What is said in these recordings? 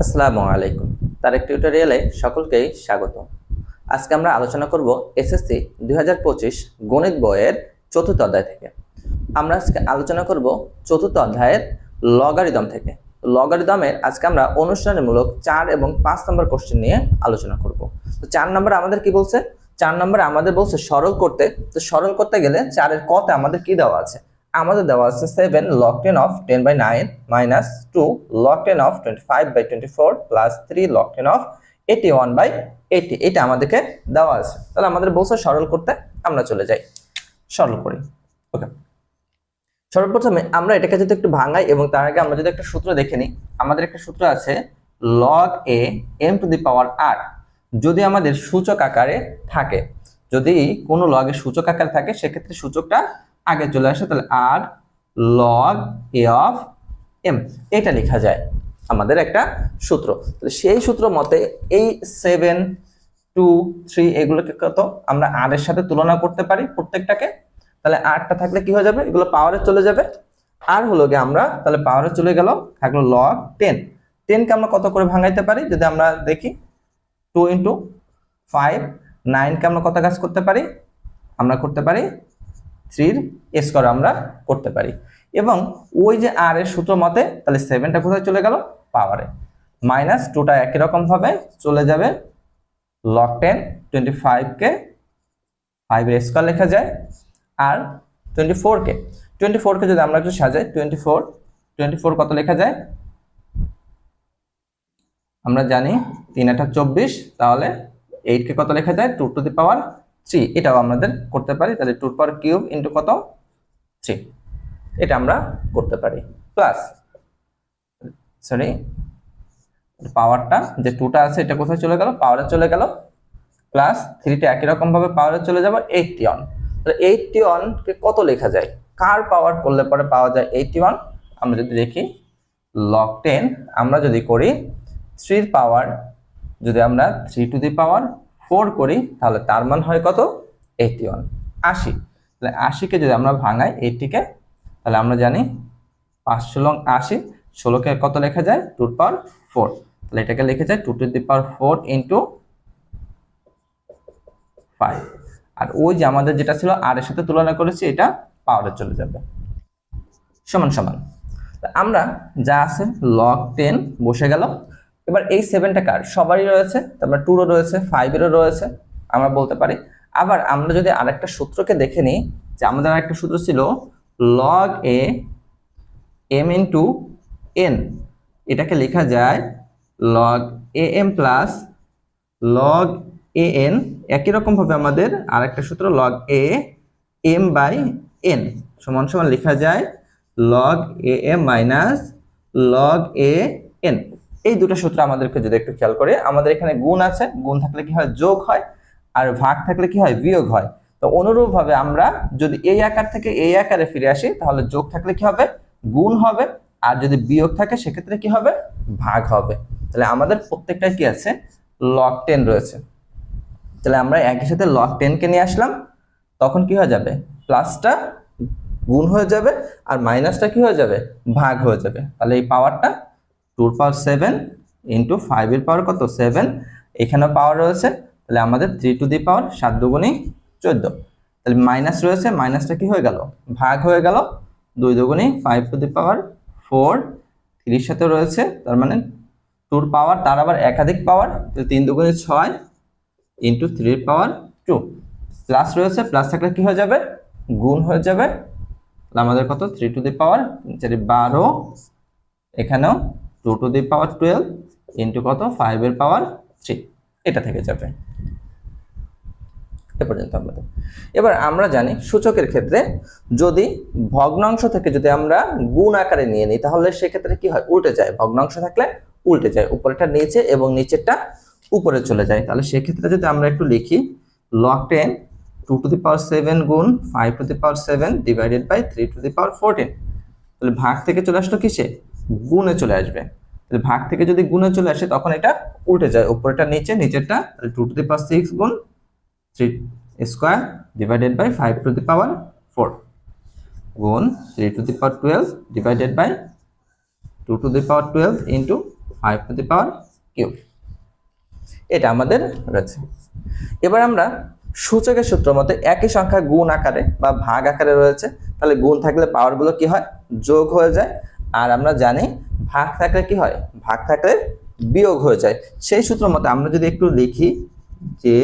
আসসালামু আলাইকুম। তারেক টিউটোরিয়ালে সকলকেই স্বাগত। আজকে আমরা আলোচনা করব এসএসসি 2025 গণিত বইয়ের চতুর্থ অধ্যায় থেকে। আমরা আজকে আলোচনা করব চতুর্থ অধ্যায়ের লগারিদম থেকে। লগারিদমের আজকে আমরা অনুশীলনীমূলক 4 এবং 5 নম্বর কোশ্চেন নিয়ে আলোচনা করব। তো 4 নম্বরে আমাদের কি বলছে? 4 নম্বরে আমাদের বলছে সরল করতে। তো সরল করতে গেলে 4 এর কতে আমাদের কি দেওয়া আছে? আমাদের দেওয়া আছে 7 log 10 of 10/9 minus 2 log 10 of 25/24 plus 3 log 10 of 81/80। এটা আমাদেরকে দেওয়া আছে। তাহলে আমাদের বলছে সরল করতে, আমরা চলে যাই সরল করি। ওকে, সর্বপ্রথমে আমরা এটাকে যদি একটু ভাঙাই এবং তার আগে আমরা যদি একটা সূত্র দেখে নিই। আমাদের একটা সূত্র আছে log a m to the power r। যদি আমাদের সূচক আকারে থাকে, যদি কোনো লগের সূচক আকারে থাকে সেক্ষেত্রে সূচকটা আগে চলে আসে, তাহলে r log a of m এটা লেখা যায় আমাদের একটা সূত্র। তাহলে সেই সূত্র মতে এই 7 2 3 এগুলোকে কত আমরা r এর সাথে তুলনা করতে পারি প্রত্যেকটাকে। তাহলে rটা থাকলে কি হয়ে যাবে? এগুলো পাওয়ারে চলে যাবে। আর হলো গিয়ে আমরা তাহলে পাওয়ারে চলে গেল, থাকলো log 10। 10 কে আমরা কত করে ভাঙাইতে পারি যদি আমরা দেখি? 2 × 5। 9 কে আমরা কত কাজ করতে পারি? আমরা করতে পারি 3 এর স্কয়ার আমরা করতে পারি। এবং ওই যে r এর সূত্র মতে তাহলে 7টা কোথায় চলে গেল? পাওয়ারে। মাইনাস 2টা একই রকম ভাবে চলে যাবে log 10। 25 কে 5 এর স্কয়ার লেখা যায়। আর 24 কে যদি আমরা একটু সাজাই, 24 কত লেখা যায়? আমরা জানি 3 × 8 = 24। তাহলে 8 কে কত লেখা যায়? 2 to the power 3। এটাও আমাদের করতে পারি। তাহলে 2 power কিউব ইনটু কত? 3। এটা আমরা করতে পারি। প্লাস সরি, পাওয়ারটা যে 2টা আছে এটা কোথায় চলে গেল? পাওয়ারে চলে গেল। প্লাস 3টা একই রকম ভাবে পাওয়ারে চলে যাবে 81। তাহলে 81 কে কত লেখা যায়? কার পাওয়ার করলে পরে পাওয়া যায় 81? আমরা যদি দেখি log 10 আমরা যদি করি 3 এর পাওয়ার, যদি আমরা 3 to the power 4 করি তাহলে তার মান হয় কত? 81, 80। তাহলে 80 কে যদি আমরা ভাঙাই 80 কে, তাহলে আমরা জানি 5 × 80, 16 কে কত লেখা যায়? 2 to the power 4। তাহলে এটাকে লেখা যায় 2 to the power 4 × 5। আর ওই যে আমাদের যেটা ছিল r এর সাথে তুলনা করেছি এটা পাওয়ারে চলে যাবে। সমান সমান আমরা যা আছে log 10 বসে গেল। এবার এই 7টা কার? সবারই রয়েছে। তারপর 2 এরও রয়েছে, 5 এরও রয়েছে, আমরা বলতে পারি। আবার আমরা যদি আরেকটা সূত্রকে দেখে নিই, যে আমাদের আরেকটা সূত্র ছিল log a m × n। এটাকে লেখা যায় log am plus log an। একই রকম ভাবে আমাদের আরেকটা সূত্র log a m/n সমান সমান লেখা যায় log am minus log an। এই দুটো সূত্র আমাদেরকে যদি একটু খেয়াল করে, আমাদের এখানে গুণ আছে, গুণ থাকলে কি হয়? যোগ হয়। আর ভাগ থাকলে কি হয়? বিয়োগ হয়। তো অনুরূপভাবে আমরা যদি এই আকার থেকে এই আকারে ফিরে আসি তাহলে যোগ থাকলে কি হবে? গুণ হবে। আর যদি বিয়োগ থাকে সেক্ষেত্রে কি হবে? ভাগ হবে। তাহলে আমাদের প্রত্যেকটা কি আছে? log 10 রয়েছে। তাহলে আমরা একই সাথে log 10 কে নিয়ে আসলাম, তখন কি হয়ে যাবে? প্লাসটা গুণ হয়ে যাবে আর মাইনাসটা কি হয়ে যাবে? ভাগ হয়ে যাবে। তাহলে এই পাওয়ারটা 2 × 7 × 5 এর পাওয়ার কত? 7। এখানেও পাওয়ার রয়েছে, তাহলে আমাদের 3 to the power 7 × 2 = 14। তাহলে মাইনাস রয়েছে, মাইনাসটা কি হয়ে গেল? ভাগ হয়ে গেল। 2 × 2 = 5 to the power 4। 3 এর সাথে রয়েছে, তার মানে 2 এর পাওয়ার, তার আবার একাধিক পাওয়ার, তাহলে 3 × 2 = 6 × 3 এর পাওয়ার 2। প্লাস রয়েছে, প্লাস থাকলে কি হয়ে যাবে? গুণ হয়ে যাবে। তাহলে আমাদের কত? 3 to the power 12। এখানেও 2 to the power 12 ইনটু কত? 5 এর পাওয়ার 3। এটা থেকে যাবে। এ পর্যন্ত আমাদের। এবার আমরা জানি সূচকের ক্ষেত্রে যদি ভগ্নাংশ থেকে যদি আমরা গুণ আকারে নিয়ে নিই তাহলে সেক্ষেত্রে কি হয়? উল্টে যায়। ভগ্নাংশ থাকলে উল্টে যায়, উপরেরটা নিচে এবং নিচেরটা উপরে চলে যায়। তাহলে সেক্ষেত্রে যদি আমরা একটু লিখি log 10 2 to the power 7 গুণ 5 to the power 7 divided by 3 to the power 14। তাহলে ভাগ থেকে চলে আসলো কিসে? গুণে চলে আসবে। তাহলে ভাগ থেকে যদি গুণে চলে আসে তখন এটা উল্টে যায়, উপরেরটা নিচে, নিচেরটা। তাহলে 2 to the power 6 গুণ 3 square divided by 5 to the power 4 গুণ 3 to the power 12 divided by 2 to the power 12 into 5 to the power cube. এটা আমাদের রয়েছে। এবার আমরা সূচকের সূত্র মতে একই সংখ্যা গুণ আকারে বা ভাগ আকারে রয়েছে, তাহলে গুণ থাকলে পাওয়ারগুলো কি হয়, যোগ হয়ে যায়। আর আমরা জানি ভাগ থাকলে কি হয়, ভাগ থাকলে বিয়োগ হয়ে যায়। সেই সূত্র মতে আমরা যদি একটু লিখি যে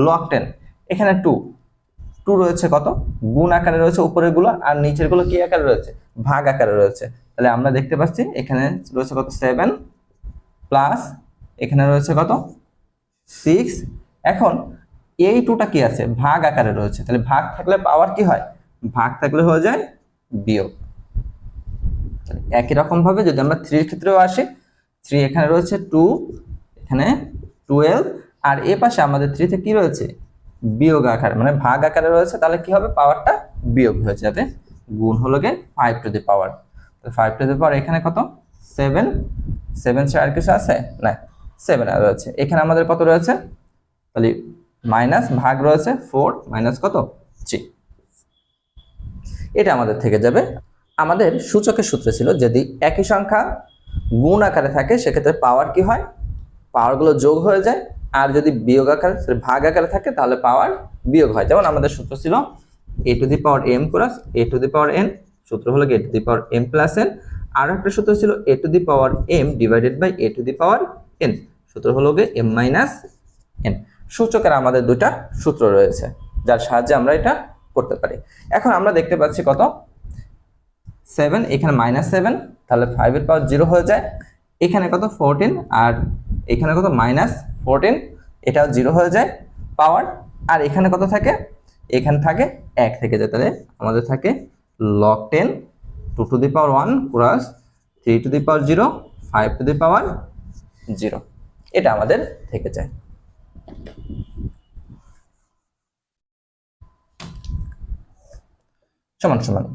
log 10, এখানে 2 রয়েছে কত, গুণ আকারে রয়েছে উপরের গুলো, আর নিচের গুলো কি আকারে রয়েছে, ভাগ আকারে রয়েছে। তাহলে আমরা দেখতে পাচ্ছি এখানে রয়েছে কত 7 প্লাস এখানে রয়েছে কত 6। এখন এই 2টা কি আছে, ভাগ আকারে রয়েছে, তাহলে ভাগ থাকলে পাওয়ার কি হয়, ভাগ থাকলে হয়ে যায় বিয়োগ। একই রকম ভাবে যদি আমরা 3 এর ক্ষেত্রেও আসি, 3 এখানে রয়েছে 2, এখানে 12, আর এই পাশে আমাদের 3 তে কি রয়েছে, বিয়োগ আকারে মানে ভাগ আকারে রয়েছে, তাহলে কি হবে, পাওয়ারটা বিয়োগ হয়ে যাবে। গুণ হলো গে 5 টু দি পাওয়ার, তাহলে 5 টু দি পাওয়ার এখানে কত 7, 7 ছাড়া আর কিছু আছে না, 7 আর রয়েছে। এখানে আমাদের কত রয়েছে, তাহলে মাইনাস ভাগ রয়েছে 4 মাইনাস কত 3, এটা আমাদের থেকে যাবে। আমাদের সূচকের সূত্র ছিল যদি একই সংখ্যা গুণ আকারে থাকে সেক্ষেত্রে পাওয়ার কি হয়, পাওয়ারগুলো যোগ হয়ে যায়, আর যদি বিয়োগ আকারে ভাগ আকারে থাকে তাহলে পাওয়ার বিয়োগ হয়। যেমন আমাদের সূত্র ছিল a to the power m plus a to the power n, সূত্র হলো a to the power m plus n। আর একটা সূত্র ছিল a to the power m divided by a to the power n, সূত্র হলো m মাইনাস n। সূচকের আমাদের দুটা সূত্র রয়েছে যার সাহায্যে আমরা এটা করতে পারি। এখন আমরা দেখতে পাচ্ছি কত 7, এখানে -7, তাহলে 5 এর পাওয়ার 0 হয়ে যায়। এখানে কত 14, আর এখানে কত -14, এটাও 0 হয়ে যায় পাওয়ার। আর এখানে কত থাকে, এখানে থাকে 1 থেকে যায়, তাহলে আমাদের থাকে log 10 2 to the power 1 plus 3 to the power 0 5 to the power 0, এটা আমাদের থেকে যায়। সমান সমান,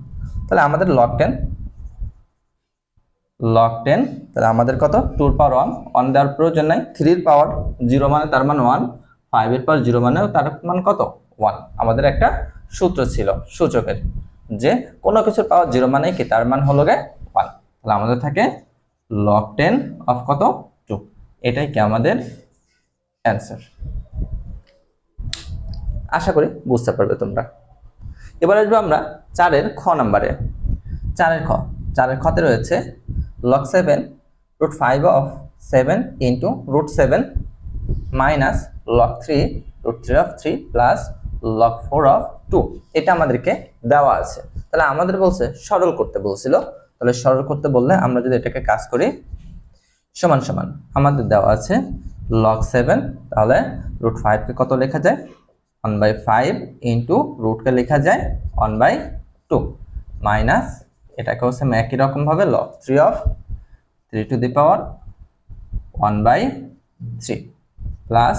তাহলে আমাদের log 10 তাহলে আমাদের কত 2 এর পাওয়ার 1 দেওয়ার প্রয়োজন নাই, 3 এর পাওয়ার 0 মানে তার মান 1, 5 এর পাওয়ার 0 মানে তার মান কত 1। আমাদের একটা সূত্র ছিল সূচকের যে কোনো কিছুর পাওয়ার 0 মানে কি তার মান হলো গে 1, তাহলে আমাদের থাকে log 10 অফ কত 2, এটাই কি আমাদের অ্যান্সার। আশা করি বুঝতে পারবে তোমরা। এবার আসবো আমরা 4 এর খ নাম্বারে। 4 এর খতে রয়েছে log 7 root 5 of 7 into root 7 minus log 3 root 3 of 3 plus log 4 of 2, এটা আমাদেরকে দেওয়া আছে। তাহলে আমাদের বলছে সরল করতে বলছিল, তাহলে সরল করতে বললে আমরা যদি এটাকে কাজ করি সমান সমান আমাদের দেওয়া আছে log 7, তাহলে root 5 কে কত লেখা যায় 1/5 into root কে লেখা যায় 1/2 মাইনাস এটাকে হচ্ছে একই রকম ভাবে log 3 of 3 to the power 1/3 plus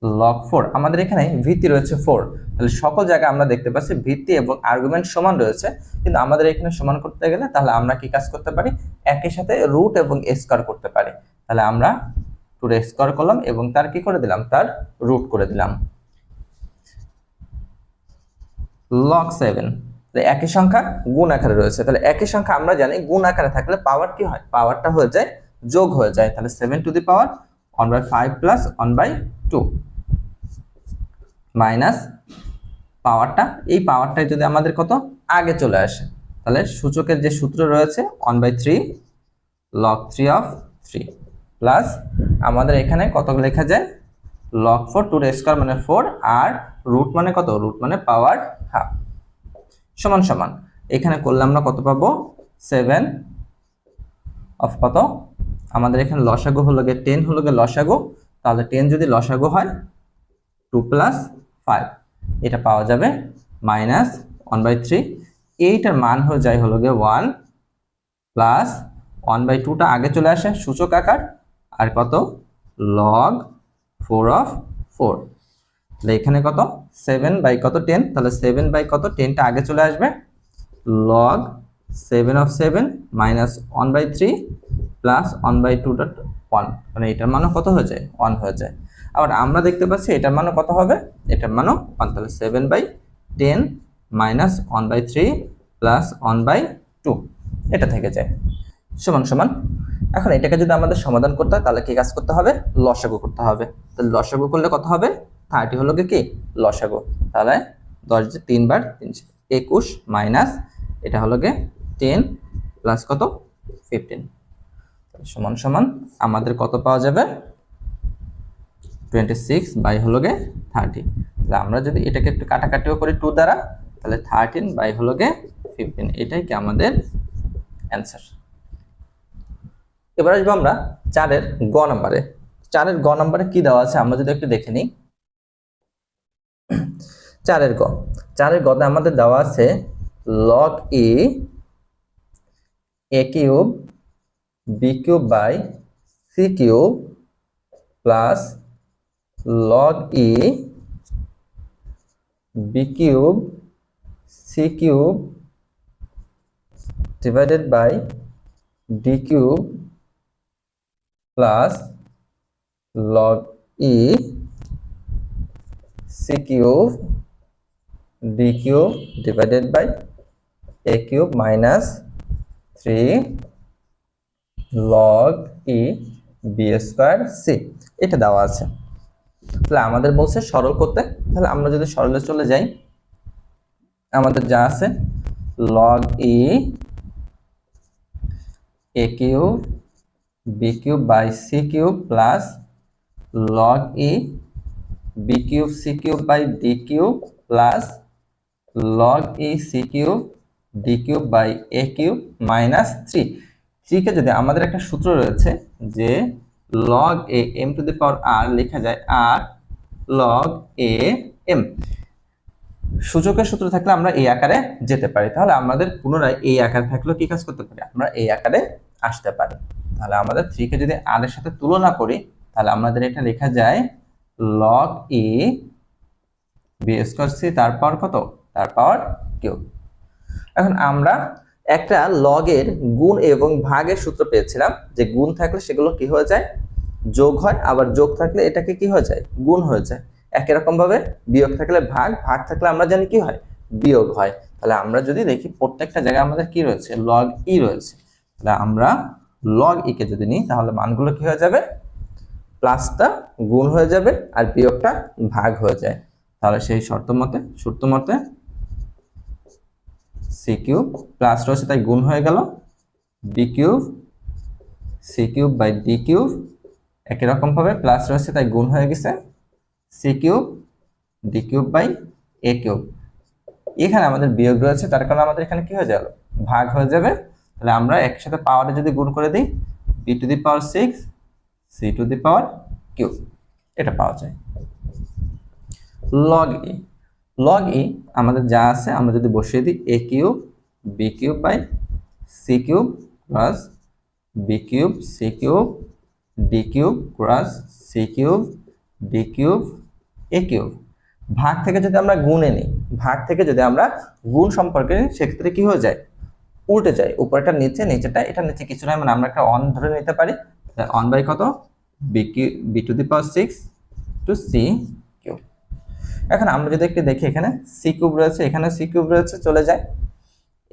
log 4, আমাদের এখানে ভিত্তি রয়েছে 4, তাহলে সকল জায়গায় আমরা দেখতে পাচ্ছি ভিত্তি এবং আর্গুমেন্ট সমান রয়েছে, কিন্তু আমাদের এখানে সমান করতে গেলে তাহলে আমরা কি কাজ করতে পারি, একই সাথে রুট এবং স্কয়ার করতে পারি। তাহলে আমরা 2 এর স্কয়ার করলাম এবং তার কি করে দিলাম, তার রুট করে দিলাম। log 7 একই সংখ্যা গুণ আকারে রয়েছে, তাহলে একই সংখ্যা আমরা জানি গুণ আকারে থাকলে পাওয়ার কি হয়, পাওয়ারটা হয়ে যায় যোগ হয়ে যায়। তাহলে 7 two the power 1/5 plus 1/2 minus পাওয়ারটা, এই পাওয়ারটাই যদি আমাদের কত আগে চলে আসে, তাহলে সূচকের যে সূত্র রয়েছে 1/3 log 3 of 3 প্লাস আমাদের এখানে কত লেখা যায় log 4, 2 এর স্কয়ার মানে 4, আর রুট মানে কত, রুট মানে পাওয়ার হাফ, সমান সমান এখানে করলে আমরা কত পাবো 7 অফ কত, আমাদের এখানে লসাগু হলো গে 10 হলো গে লসাগু, তাহলে 10 যদি লসাগু হয় 2 প্লাস 5, এটা পাওয়া যাবে মাইনাস 1/3, এইটার মান হয়ে যায় হলো গে 1 প্লাস 1/2টা আগে চলে আসে সূচক আকার, আর কত log 4 of 4, তাহলে এখানে কত 7 বাই কত 10, তাহলে 7 বাই কত 10টা আগে চলে আসবে, log 7 of 7 মাইনাস 1/3 প্লাস 1/2.1, মানে এটার মানও কত হয়ে যায় 1 হয়ে যায়। আবার আমরা দেখতে পাচ্ছি এটার মানও কত হবে, এটার মানও 1, তাহলে 7/10 মাইনাস 1/3 প্লাস 1/2, এটা থেকে যায় সমান সমান এখন এটাকে যদি আমাদের সমাধান করতে হয় তাহলে কি কাজ করতে হবে, লসাগু করতে হবে। তাহলে লসাগু করলে কত হবে, 30 হলো কি লসাগু, তাহলে 10 দিয়ে 3 বার 3 21 মাইনাস এটা হলো গে 10 প্লাস কত 15 সমান সমান আমাদের কত পাওয়া যাবে 26 বাই হলো গে 30। তাহলে আমরা যদি এটাকে একটু কাটাকাটিও করি 2 দ্বারা, তাহলে 13 বাই হলো গে 15, এটাই কি আমাদের অ্যান্সার। এবার আসবো আমরা 4-এর গ নাম্বারে। 4-এর গ নাম্বারে কি দেওয়া আছে আমরা যদি একটু দেখে নিই। 4-এর গ, 4-এর গতে আমাদের দেওয়া আছে log a cube b cube by c cube plus log b cube c cube divided by d cube plus log c cube d cube divided by a cube minus 3 log b square c, এটা দেওয়া আছে। তাহলে আমাদের বলছে সরল করতে, তাহলে আমরা যদি সরলে চলে যাই আমাদের যা আছে log a cube b cube by c cube plus log b cube c cube by d cube plus log c cube d cube by a cube minus 3। 3 কে যদি আমাদের একটা সূত্র রয়েছে যে log a m to the power r লেখা যায় r log a m, সূচকের সূত্র থাকলে আমরা এই আকারে যেতে পারি, তাহলে আমাদের পুনরায় এই আকারে থাকলেও কি কাজ করতে পারি, আমরা এই আকারে আসতে পারি। তাহলে আমাদের 3 কে যদি r এর সাথে তুলনা করি তাহলে আমাদের এটা লেখা যায় log b স্কয়ার c তার পাওয়ার কত, তার পাওয়ার কিউব। এখন আমরা একটা log এর গুণ এবং ভাগের সূত্র পেয়েছিলাম যে গুণ থাকলে সেগুলো কি হয়ে যায়, যোগ হয়, আবার যোগ থাকলে এটাকে কি হয়ে যায়, গুণ হয়ে যায়। একই রকম ভাবে বিয়োগ থাকলে ভাগ, ভাগ থাকলে আমরা জানি কি হয়, বিয়োগ হয়। তাহলে আমরা যদি দেখি প্রত্যেকটা জায়গায় আমাদের কি রয়েছে, log রয়েছে। তাহলে আমরা log কে যদি নিই তাহলে মানগুলো কি হয়ে যাবে, প্লাসটা গুণ হয়ে যাবে আর বিয়োগটা ভাগ হয়ে যায়। তাহলে সেই সূত্র মতে c কিউব প্লাস রয়েছে তাই গুণ হয়ে গেল b cube c cube by d cube, একই রকম ভাবে প্লাস রয়েছে তাই গুণ হয়ে গেছে c cube d cube by a cube. এখানে আমাদের বিয়োগ রয়েছে তার কারণে আমাদের এখানে কি হয়ে যাবে, ভাগ হয়ে যাবে। তাহলে আমরা একসাথে পাওয়ারে যদি গুণ করে দিই b to the power 6 c two the power cube, এটা পাওয়া যায়। log e আমাদের যা আছে আমরা যদি বসিয়ে দিই a cube b cube by c cube plus b cube c cube d cube plus c cube d cube a cube. ভাগ থেকে যদি আমরা গুণে নিই, ভাগ থেকে যদি আমরা গুণ সম্পর্কে নিই সেক্ষেত্রে কি হয়ে যায়, উল্টে যায়, উপরেটা নিচে নিচেটা এটা নিচে কিছু নয়, মানে আমরা একটা 1 ধরে নিতে পারি। 1 বাই কত b to the power 6 to c cube. এখন আমরা যদি একটু দেখি এখানে c কিউব রয়েছে, এখানে c কিউব রয়েছে, চলে যায়।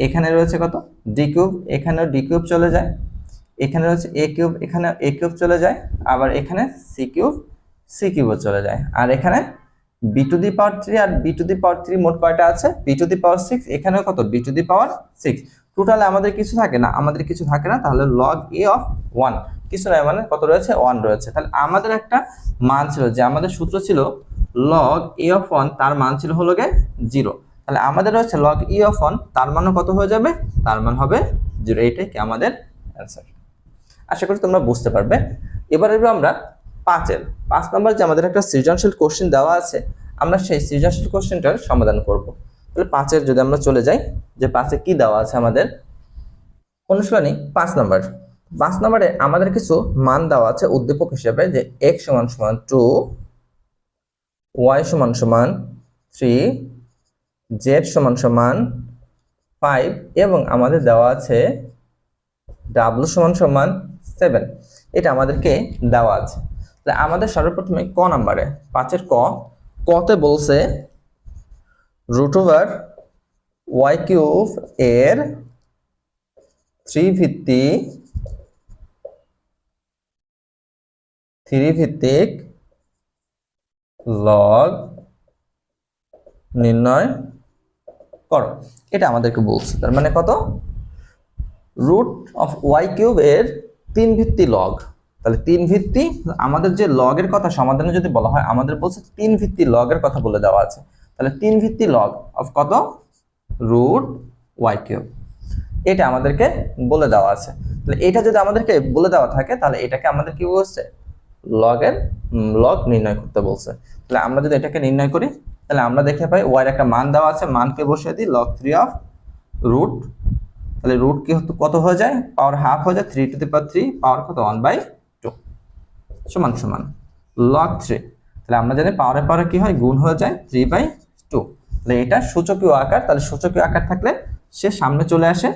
এখানে রয়েছে কত d কিউব, এখানেও d কিউব চলে যায়। এখানে রয়েছে a কিউব, এখানে a কিউব চলে যায়। আবার এখানে c কিউব c কিউবও চলে যায়। আর এখানে b টু দি পাওয়ার 3 আর b টু দি পাওয়ার 3 মোট কয়টা আছে, b টু দি পাওয়ার 6, এখানেও কত b টু দি পাওয়ার 6। টোটালে আমাদের কিছু থাকে না, আমাদের কিছু থাকে না। তাহলে log a অফ 1 কিছু নয়, মানে কত রয়েছে, 1 রয়েছে। তাহলে আমাদের একটা মান ছিল যে আমাদের সূত্র ছিল log a অফ 1, তার মান ছিল হলো গে 0। তাহলে আমাদের রয়েছে log e অফ 1, তার মানও কত হয়ে যাবে, তার মান হবে 0। এইটাই কি আমাদের অ্যান্সার। আশা করি তোমরা বুঝতে পারবে। এবার আমরা 5 নম্বর যে আমাদের একটা সৃজনশীল কোশ্চেন দেওয়া আছে, আমরা সেই সৃজনশীল কোশ্চেনটার সমাধান করব। তাহলে 5 যদি আমরা চলে যাই যে 5 কি দেওয়া আছে আমাদের অনুশীলনী 5 নম্বরে আমাদের কিছু মান দেওয়া আছে উদ্দীপক হিসেবে যে x = 2, y = 3, z = 5 এবং আমাদের দেওয়া আছে w = 7। এটা আমাদেরকে দেওয়া আছে। তাহলে আমাদের সর্বপ্রথমে ক নম্বরে 5-এর কতে বলছে √y³ এর 3 ভিত্তি 3 ভিত্তিক লগ নির্ণয় করো, এটা আমাদেরকে বলছে। তার মানে কত, রুট অফ ওয়াই কিউব এর 3 ভিত্তি লগ। তাহলে 3 ভিত্তি, আমাদের যে লগের কথা সমাধানে যদি বলা হয়, আমাদের বলছে 3 ভিত্তি লগের কথা বলে দেওয়া আছে। তাহলে 3 ভিত্তি লগ অফ কত, রুট ওয়াই কিউব, এটা আমাদেরকে বলে দেওয়া আছে। তাহলে এটা যদি আমাদেরকে বলে দেওয়া থাকে, তাহলে এটাকে আমাদের কি বলছে, লগ নির্ণয় করতে বলছে। তাহলে আমরা যদি এটাকে নির্ণয় করি, তাহলে আমরা দেখতে পাই ওয়াই এর একটা মান দেওয়া আছে, মানকে বসিয়ে দিই log 3 অফ রুট। তাহলে রুট কি কত হয়ে যায়, পাওয়ার হাফ হয়ে যায়, 3 টু দি পাওয়ার 3 পাওয়ার কত 1/2 সমান সমান log 3। তাহলে আমরা জানি পাওয়ারে পাওয়ারে কি হয়, গুণ হয়ে যায় 3/2। তাহলে এটা সূচকীয় আকার, তাহলে সূচকীয় আকার থাকলে সে সামনে চলে আসে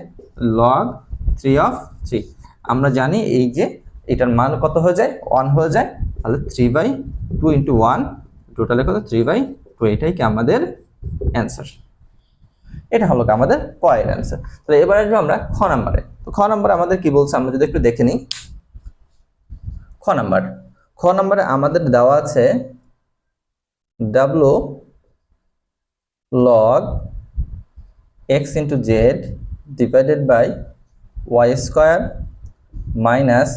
log 3 অফ 3। আমরা জানি এই যে এটার মান কত হয়ে যায়, 1 হয়ে যায়। তাহলে 3/2 ইন্টু 1 টোটালে কত, 3/2। এটাই কি আমাদের অ্যান্সার। এটা হলো আমাদের ক এর অ্যান্সার। তাহলে এবার আসবো আমরা খ নাম্বারে। তো খ নাম্বারে আমাদের কি বলছে, আমরা যদি একটু দেখে নিই। খ নাম্বারে আমাদের দেওয়া আছে w log x into z divided by y square minus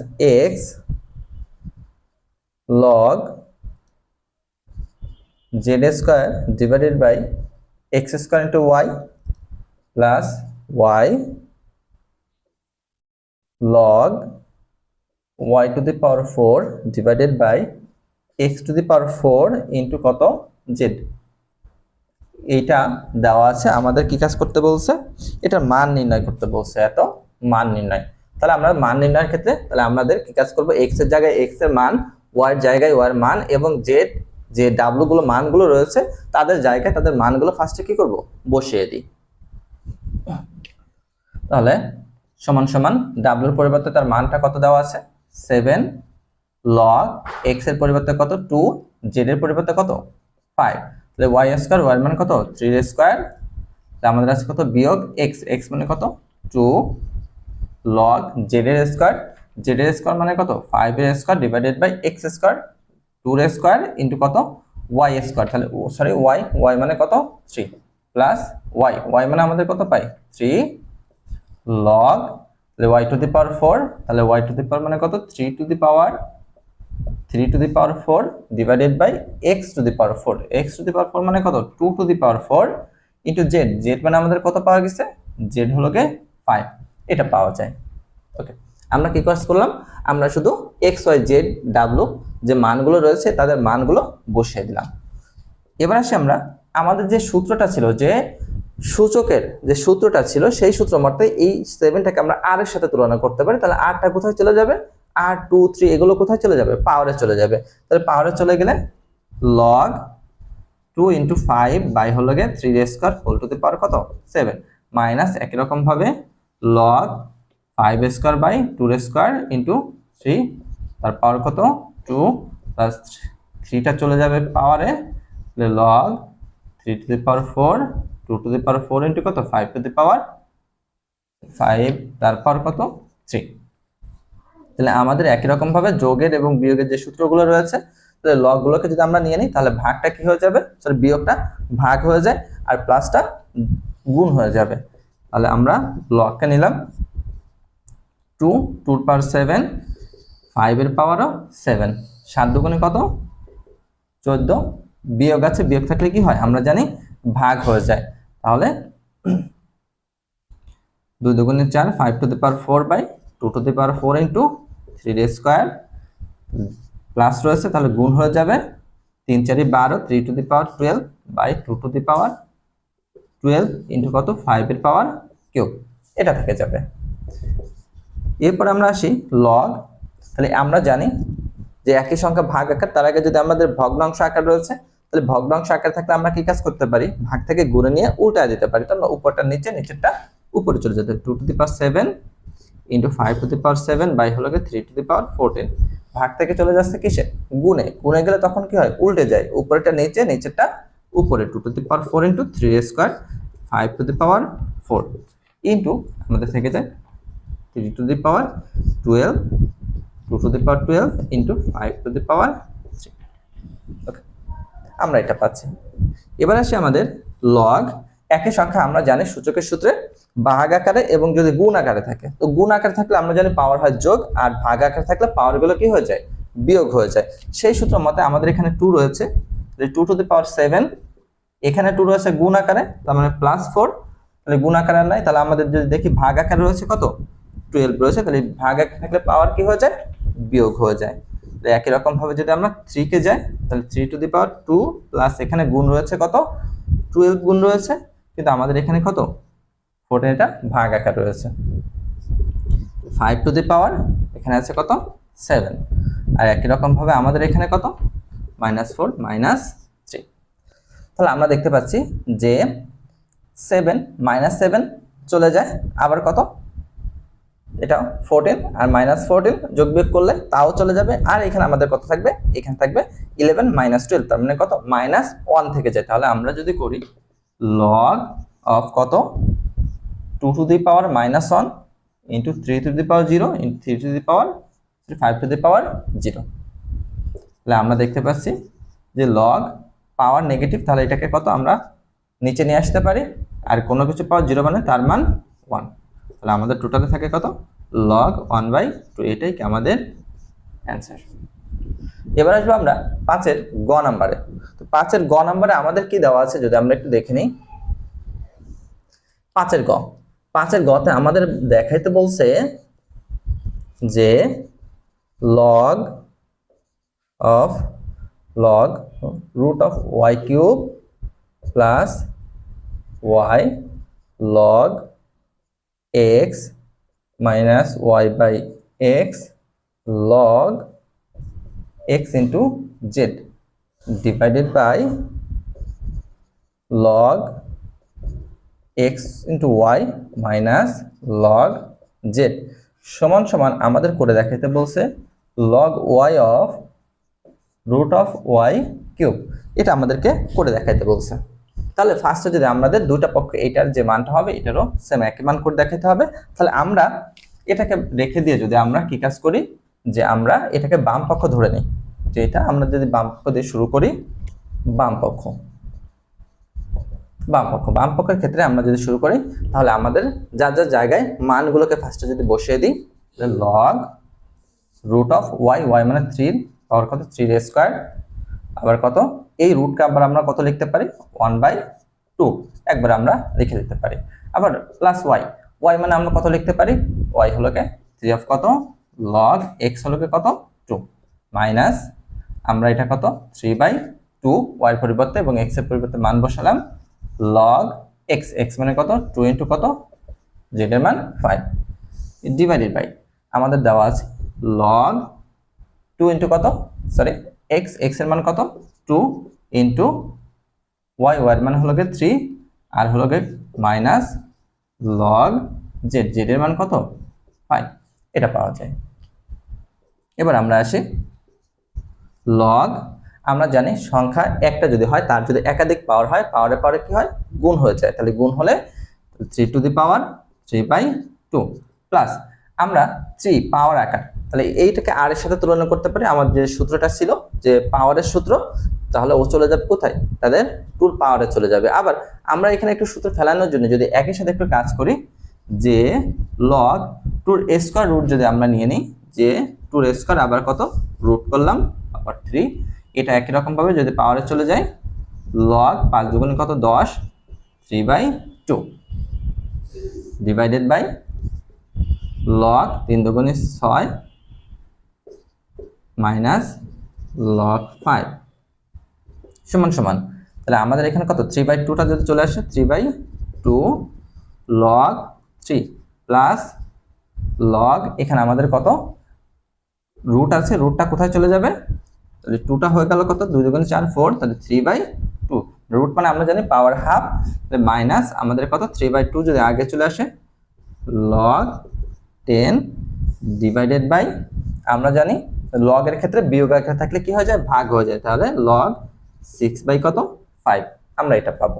x log z square divided by x square into y plus y log y to the power 4 divided by x to the power 4 into কত z। এইটা দেওয়া আছে, আমাদের কি কাজ করতে বলছে, এটার মান নির্ণয় করতে বলছে, এত মান নির্ণয়। তাহলে আমরা মান নির্ণয়ের ক্ষেত্রে তাহলে আমাদের কি কাজ করব, x এর জায়গায় x এর মান, y এর জায়গায় y এর মান, এবং z যে w গুলো মানগুলো রয়েছে তাদের জায়গায় তাদের মানগুলো ফার্স্টে কি করব, বসিয়ে দিই। তাহলে সমান সমান w এর পরিবর্তে তার মানটা কত দেওয়া আছে, 7 log x এর পরিবর্তে কত 2, z এর পরিবর্তে কত 5। তাহলে y স্কয়ার, y এর মান কত 3 এর স্কয়ার। তাহলে আমাদের আছে কত, বিয়োগ x, x মানে কত 2 log z এর স্কয়ার, z এর স্কয়ার মানে কত 5 এর square divided by x square 2 এর স্কয়ার ইনটু কত y স্কয়ার। তাহলে সরি y মানে কত 3 প্লাস y মানে আমাদের কত পাই 3 log, তাহলে y টু দি পাওয়ার 4, তাহলে y টু দি পাওয়ার মানে কত 3 to the power 4 divided by x to the power 4, x to the power 4 মানে কত 2 to the power 4 into z, z মানে আমাদের কত পাওয়া গেছে, z হলো কে 5, এটা পাওয়া যায়। ওকে, আমরা কি কাজ করলাম, আমরা শুধু x y z w যে মানগুলো রয়েছে তাদের মানগুলো বসিয়ে দিলাম। এবার আসি আমরা আমাদের যে সূত্রটা ছিল, যে সূচকের যে সূত্রটা ছিল, সেই সূত্র মতে এই 7টাকে আমরা r এর সাথে তুলনা করতে পারি। তাহলে r টা কোথায় চলে যাবে, r 2 3 এগুলো কোথায় চলে যাবে, পাওয়ারে চলে যাবে। তাহলে পাওয়ারে চলে গেলে log 2 into 5 বাই হলো গে 3 এর স্কয়ার হোল টু দি পাওয়ার কত 7 মাইনাস একই রকম ভাবে log 5 এর স্কয়ার বাই 2 এর স্কয়ার ইনটু 3 তার পাওয়ার কত 2 প্লাস 3 টা চলে যাবে পাওয়ারে, তাহলে log 3 to the power 4 2 to the power 4 into কত 5 টু দি পাওয়ার 5 তার পাওয়ার কত 3। তাহলে আমাদের একই রকম ভাবে যোগের এবং বিয়োগের যে সূত্রগুলো রয়েছে, তাহলে লগ গুলোকে যদি আমরা নিয়ে নিই, তাহলে ভাগটা কি হয়ে যাবে, সরি বিয়োগটা ভাগ হয়ে যায় আর প্লাসটা গুণ হয়ে যাবে। তাহলে আমরা লগকে নিলাম 2 2 এর পাওয়ার 7 5 এর পাওয়ারও 7 7 দুগুণে কত 14, বিয়োগ আছে, বিয়োগ থাকলে কি হয় আমরা জানি ভাগ হয়ে যায়। তাহলে 2 দুগুণে 4 5 to the power 4 by 2 to the power 4 into 3 এর স্কয়ার প্লাস রয়েছে, তাহলে গুণ হয়ে যাবে 3 4 12 3 to the power 12 by 2 to the power 12 into কত 5 এর পাওয়ার কিউব, এটা থেকে যাবে। এরপর আমরা আসি লগ। তাহলে আমরা জানি যে একই সংখ্যা ভাগ আকার, তার আগে যদি আমাদের ভগ্নাংশ আকার রয়েছে, তাহলে ভগ্নাংশ আকার থাকলে আমরা কি কাজ করতে পারি, ভাগ থেকে গুণে নিয়ে উল্টায় দিতে পারি। তাহলে উপরটা নিচে, নিচেরটা উপরে চলে যেতে 2 to the power 7 into 5 to the power 7 by হলো 3 টু দি পাওয়ার 14, ভাগ থেকে চলে যাচ্ছে কিসে গুণে, গুণে গেলে তখন কি হয় উল্টে যায়, উপরেরটা নিচে, নিচেরটা উপরে 2 টু দি পাওয়ার 4 ইনটু 3 এর square 5 to the power 4 into আমাদের থেকে যায় 3 to the power 12 2 to the power 12 into 5 to the power 3। Okay, আমরা এটা পাচ্ছি। এবার আসি আমাদের লগ। একই সংখ্যা আমরা জানি সূচকের সূত্রে ভাগ আকারে এবং যদি গুণ আকারে থাকে, তো গুণ আকারে থাকলে আমরা জানি পাওয়ার হয় যোগ, আর ভাগ আকারে থাকলে পাওয়ার গুলো কি হয়ে যায়, বিয়োগ হয়ে যায়। সেই সূত্র মতে আমাদের এখানে 2 রয়েছে, 2 টু দি পাওয়ার 7, এখানে 2 রয়েছে গুণ আকারে, তার মানে +4, তাহলে গুণ আকারে নাই, তাহলে আমাদের যদি দেখি ভাগ আকারে রয়েছে কত, 12 রয়েছে, তাহলে ভাগ আকারে থাকলে পাওয়ার কি হয়ে যায়, বিয়োগ হয়ে যায়। একই রকম ভাবে যদি আমরা 3 কে যাই, তাহলে 3 টু দি পাওয়ার 2 প্লাস এখানে গুণ রয়েছে কত, 12 গুণ রয়েছে, কিন্তু আমাদের এখানে কত 14, এটা ভাগ আকার রয়েছে। 5 টু দি পাওয়ার এখানে আছে কত 7, আর একই রকম ভাবে আমাদের এখানে কত -4 -3। তাহলে আমরা দেখতে পাচ্ছি যে 7 -7 চলে যায়, আবার কত এটা 14 আর -14 যোগ বিয়োগ করলে তাও চলে যাবে, আর এখানে আমাদের কত থাকবে, এখানে থাকবে 11 -12, তার মানে কত -1 থেকে যায়। তাহলে আমরা যদি করি log অফ কত 2 to the power -1 into 3 to the power 0 into 3 to the power 5 to the power 0, তাহলে আমরা দেখতে পাচ্ছি যে log পাওয়ার নেগেটিভ, তাহলে এটাকে কত আমরা নিচে নিয়ে আসতে পারি, আর কোনো কিছু পাওয়ার 0 মানে তার মান 1, তাহলে আমাদের টোটালে থাকে কত log 1/2, এটাই কি আমাদের অ্যান্সার। এবার আসবো আমরা 5-এর গ নাম্বারে। তো 5-এর গ নাম্বারে আমাদের কি দেওয়া আছে যদি আমরা একটু দেখে নিই। 5-এর গতে আমাদের দেখাইতে বলছে যে log root of y cube plus y log x minus y by x log x into z divided by log x into y minus log z সমান সমান আমাদের করে দেখাইতে বলছে log y of root of y cube, এটা আমাদেরকে করে দেখাইতে বলছে। তাহলে ফার্স্টে যদি আমাদের দুইটা পক্ষে এটার যে মানটা হবে এটারও সেম একই মান করে দেখাইতে হবে। তাহলে আমরা এটাকে রেখে দিয়ে যদি আমরা কি কাজ করি, যে আমরা এটাকে বাম পক্ষ ধরে নিই, যে এটা আমরা যদি বাম পক্ষ দিয়ে শুরু করি, বাম পক্ষের ক্ষেত্রে আমরা যদি শুরু করি, তাহলে আমাদের যার যার জায়গায় মানগুলোকে ফার্স্টে যদি বসিয়ে দিই, log root of y, y মানে 3 পাওয়ার কত 3 আবার কত এই রুটকে আবার আমরা কত লিখতে পারি 1/2, একবার আমরা লিখে দিতে পারি। আবার প্লাস y মানে আমরা কত লিখতে পারি, y হলো কে 3 অফ কত log x হলো কে কত 2 মাইনাস আমরা এটা কত 3/2 y এর পরিবর্তে এবং x এর পরিবর্তে মান বসালাম log x মানে কত 2 ইনটু কত z এর মান 5 ডিভাইডেড বাই আমাদের দেওয়া আছে log 2 ইনটু কত সরি x এর মান কত 2 ইনটু y এর মান হলো 3 আর হলো মাইনাস log z এর মান কত 5, এটা পাওয়া যায়। এবার আমরা আসি log, আমরা জানি সংখ্যা একটা যদি হয় তার যদি একাধিক পাওয়ার হয়, পাওয়ারের পরে কি হয় গুণ হয়ে যায়, তাহলে গুণ হলে 3 টু দি পাওয়ার 3/2 প্লাস আমরা 3 পাওয়ার আকার, তাহলে এইটাকে আর এর সাথে তুলনা করতে পারি। আমার যে সূত্রটা ছিল যে পাওয়ারের সূত্র, তাহলে ও চলে যাবে কোথায়, তাদের টুর পাওয়ারে চলে যাবে। আবার আমরা এখানে একটু সূত্র ফেলানোর জন্য যদি একই সাথে একটু কাজ করি, যে log 2 এর স্কয়ার রুট যদি আমরা নিয়ে নিই, যে 2 এর স্কয়ার আবার কত রুট করলাম আবার 3, এটা একই রকম ভাবে যদি পাওয়ারে চলে যায় log 5 দুগুণ কত 10 3/2 ডিভাইডেড বাই log 3 দুগুণ 6 মাইনাস log 5 সমান সমান, তাহলে আমাদের এখানে কত 3/2টা যদি চলে আসে 3/2 log 3 প্লাস log এখানে আমাদের কত রুট আছে, রুটটা কোথায় চলে যাবে, তাহলে 2টা হয়ে গেল কত 2 দুগুণ 4 4, তাহলে 3/2 রুট মানে আমরা জানি পাওয়ার হাফ, তাহলে মাইনাস আমাদের কত 3/2 যদি আগে চলে আসে log 10 ডিভাইডেড বাই আমরা জানি log এর ক্ষেত্রে বিয়োগ আকারে থাকলে কি হয়ে যায় ভাগ হয়ে যায়, তাহলে log 6/5 আমরা এটা পাবো।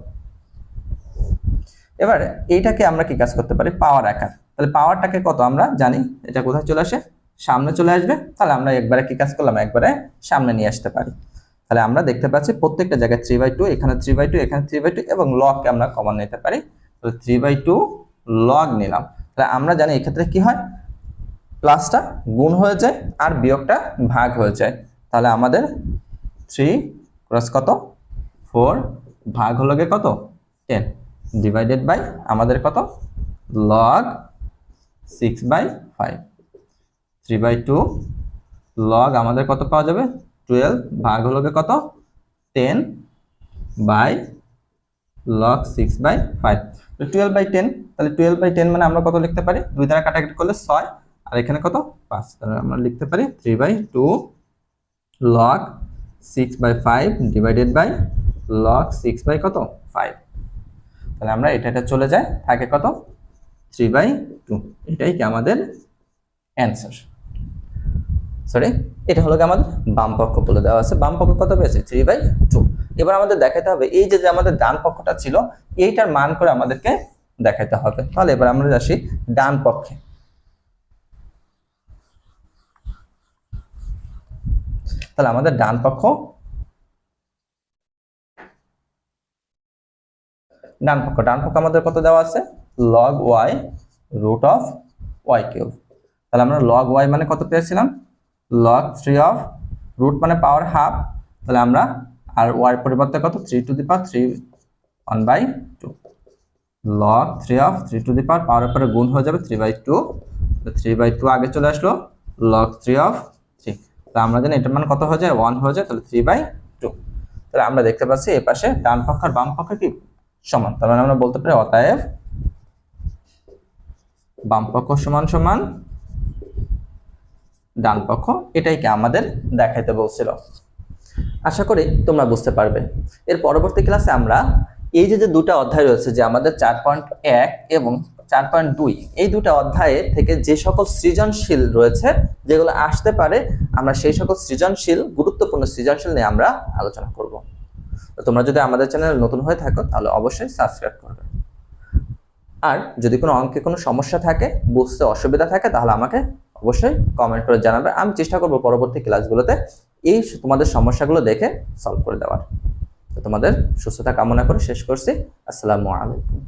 এবার এইটাকে আমরা কি কাজ করতে পারি পাওয়ার আকার, তাহলে পাওয়ারটাকে কত আমরা জানি এটা কোথায় চলে আসে সামনে চলে আসবে, তাহলে আমরা একবারে কি কাজ করলাম, একবারে সামনে নিয়ে আসতে পারি। তাহলে আমরা দেখতে পাচ্ছি প্রত্যেকটা জায়গায় 3/2, এখানে 3/2, এখানে 3/2 এবং লগকে আমরা কমন নিতে পারি। তাহলে 3/2 লগ নিলাম। তাহলে আমরা জানি এক্ষেত্রে কি হয়, প্লাসটা গুণ হয়ে যায় আর বিয়োগটা ভাগ হয়ে যায়। তাহলে আমাদের 3 ক্রস কত 4 ভাগ হলো গে কত 10 ডিভাইডেড বাই আমাদের কত লগ 6/5। 3/2 লগ আমাদের কত পাওয়া যাবে 12 ভাগ হলো গে কত 10 বাই log 6/5। তো 12/10, তাহলে 12/10 মানে আমরা কত লিখতে পারি, 2 দ্বারা কাটাকাটি করলে 6 আর এখানে কত 5, তাহলে আমরা লিখতে পারি 3/2 log 6/5 ডিভাইডেড বাই log 6 কত 5। তাহলে আমরা এটা চলে যায়, থাকে কত 3/2। এটাই কি আমাদের অ্যানসার। সরি, এটা হলো কি আমাদের বাম পক্ষ বলে দেওয়া আছে। বাম পক্ষ কত পেয়েছে 3/2। এবার আমাদের দেখাতে হবে এই যে আমাদের ডান পক্ষটা ছিল এইটার মান করে আমাদেরকে দেখাতে হবে। তাহলে এবার আমরা আসি ডান পক্ষে। তাহলে আমাদের ডান পক্ষ আমাদের কত দেওয়া আছে log y root of y cube। তাহলে আমরা log y মানে কত পেয়েছিলাম log 3 of root মানে পাওয়ার হাফ, তাহলে আমরা আর y পরিবর্তে কত 3 to the power 3 1/2 log 3 of 3 to the power পাওয়ারের পরে গুণ হয়ে যাবে 3/2। 3/2 আগে চলে আসলো log 3 of 3। তাহলে আমরা জানি এটার মান কত হয়ে যায় 1 হয়ে যায়, তাহলে 3/2। তাহলে আমরা দেখতে পাচ্ছি এই পাশে ডান পক্ষ আর বাম পক্ষ কি সমান, তার মানে আমরা বলতে পারি অতএব বাম পক্ষ সমান সমান ডান পক্ষ। এটাই কি আমাদের দেখাইতে বলছিল। আশা করি তোমরা বুঝতে পারবে। এর পরবর্তী ক্লাসে আমরা এই যে দুটো অধ্যায় রয়েছে যে আমাদের 4.1 এবং 4.2, এই দুটো অধ্যায়ে থেকে যে সকল সৃজনশীল রয়েছে যেগুলো আসতে পারে, আমরা সেই সকল সৃজনশীল গুরুত্বপূর্ণ সৃজনশীল নিয়ে আমরা আলোচনা করব। তো তোমরা যদি আমাদের চ্যানেল নতুন হয়ে থাকো তাহলে অবশ্যই সাবস্ক্রাইব করবে। আর যদি কোনো অঙ্কে কোনো সমস্যা থাকে, বুঝতে অসুবিধা থাকে, তাহলে আমাকে অবশ্যই কমেন্ট করে জানাবে। আমি চেষ্টা করব পরবর্তী ক্লাসগুলোতে এই তোমাদের সমস্যাগুলো দেখে সলভ করে দেওয়ার। তো তোমাদের সুস্থতা কামনা করে শেষ করছি। আসসালামু আলাইকুম।